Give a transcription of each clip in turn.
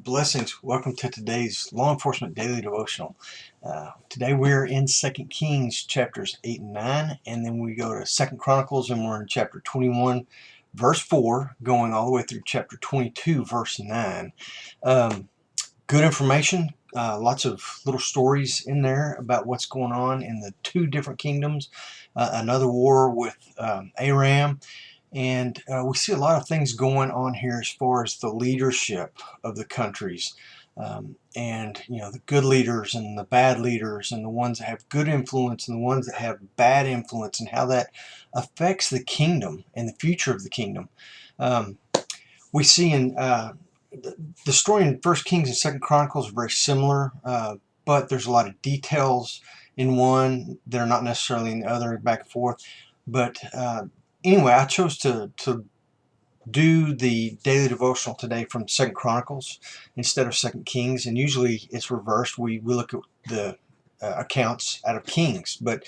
Blessings. Welcome to today's Law Enforcement Daily Devotional. Today we're in 2 Kings chapters 8 and 9, and then we go to 2 Chronicles and we're in chapter 21 verse 4, going all the way through chapter 22 verse 9. Good information, lots of little stories in there about what's going on in the two different kingdoms, another war with Aram. And we see a lot of things going on here as far as the leadership of the countries. And the good leaders and the bad leaders and the ones that have good influence and the ones that have bad influence, and how that affects the kingdom and the future of the kingdom. We see in the story in 1 Kings and 2 Chronicles are very similar, but there's a lot of details in one that are not necessarily in the other, back and forth. But anyway, I chose to do the daily devotional today from 2 Chronicles instead of 2 Kings, and usually it's reversed. We look at the accounts out of Kings, but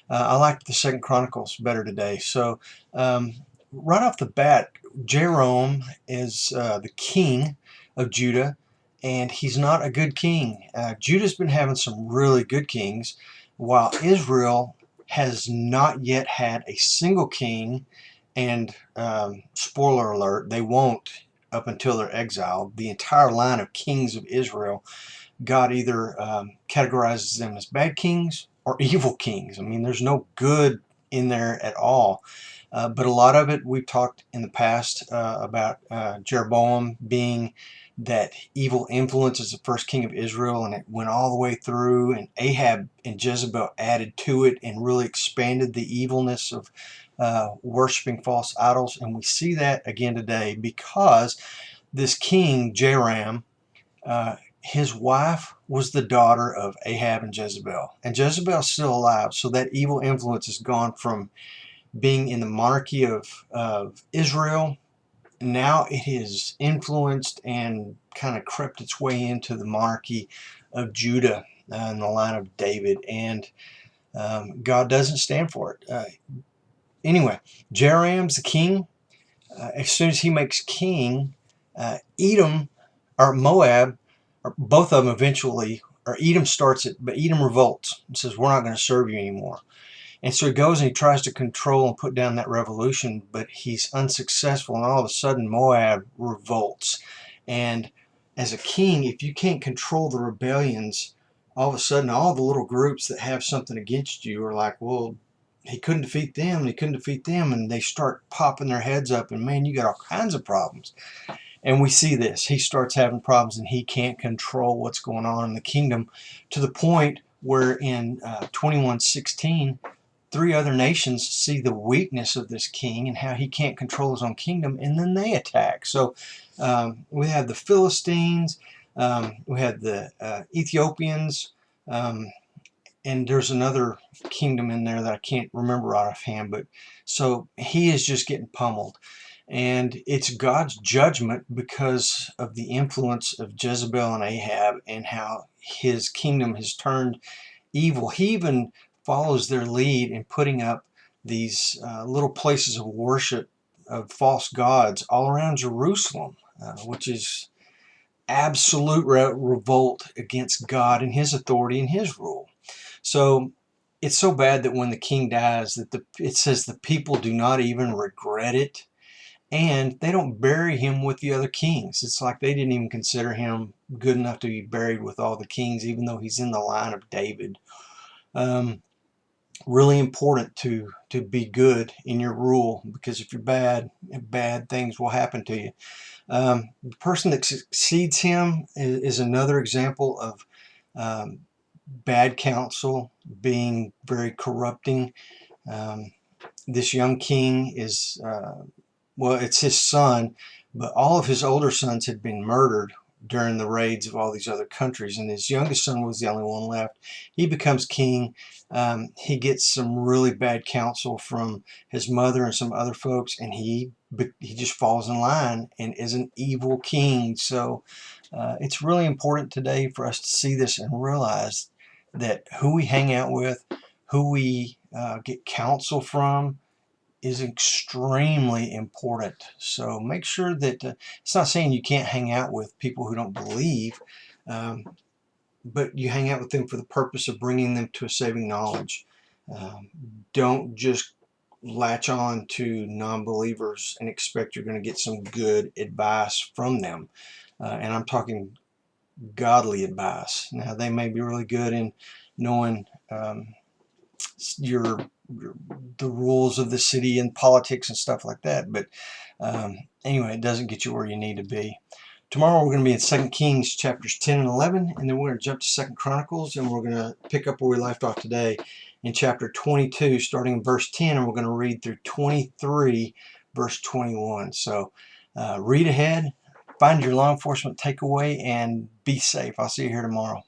I like the 2 Chronicles better today. So right off the bat, Jehoram is the king of Judah, and he's not a good king. Judah's been having some really good kings, while Israel has not yet had a single king. And spoiler alert, they won't up until they're exiled. The entire line of kings of Israel, God either categorizes them as bad kings or evil kings. I mean, there's no good in there at all. But a lot of it, we've talked in the past about Jeroboam being that evil influence as the first king of Israel, and it went all the way through, and Ahab and Jezebel added to it and really expanded the evilness of worshiping false idols. And we see that again today, because this king Jehoram, his wife was the daughter of Ahab and Jezebel, and Jezebel's still alive. So that evil influence has gone from being in the monarchy of Israel. Now it has influenced and kind of crept its way into the monarchy of Judah in the line of David, and God doesn't stand for it. Anyway, Jehoram's the king. As soon as he makes king, Edom or Moab, or both of them eventually, or Edom starts it, but Edom revolts and says, "We're not going to serve you anymore." And so he goes and he tries to control and put down that revolution, but he's unsuccessful, and all of a sudden Moab revolts. And as a king, if you can't control the rebellions, all of a sudden all the little groups that have something against you are like, well, he couldn't defeat them, he couldn't defeat them, and they start popping their heads up, and man, you got all kinds of problems. And we see this. He starts having problems, and he can't control what's going on in the kingdom, to the point where in 21:16, three other nations see the weakness of this king and how he can't control his own kingdom, and then they attack. So we have the Philistines, we have the Ethiopians, and there's another kingdom in there that I can't remember offhand. But so he is just getting pummeled, and it's God's judgment because of the influence of Jezebel and Ahab, and how his kingdom has turned evil. He even follows their lead in putting up these little places of worship of false gods all around Jerusalem, which is absolute revolt against God and his authority and his rule. So it's so bad that when the king dies, that it says the people do not even regret it, and they don't bury him with the other kings. It's like they didn't even consider him good enough to be buried with all the kings, even though he's in the line of David. Really important to be good in your rule, because if you're bad, bad things will happen to you. The person that succeeds him is another example of bad counsel being very corrupting. This young king is, well, it's his son, but all of his older sons had been murdered during the raids of all these other countries, and his youngest son was the only one left. He becomes king. He gets some really bad counsel from his mother and some other folks, and he just falls in line and is an evil king. So it's really important today for us to see this and realize that who we hang out with, who we get counsel from, is extremely important. So make sure that it's not saying you can't hang out with people who don't believe, but you hang out with them for the purpose of bringing them to a saving knowledge. Don't just latch on to non-believers and expect you're going to get some good advice from them. And I'm talking godly advice. Now, they may be really good in knowing your the rules of the city and politics and stuff like that, but anyway, it doesn't get you where you need to be. Tomorrow we're going to be in 2 Kings chapters 10 and 11, and then we're going to jump to 2 Chronicles, and we're going to pick up where we left off today in chapter 22, starting in verse 10, and we're going to read through 23, verse 21. So read ahead, find your law enforcement takeaway, and be safe. I'll see you here tomorrow.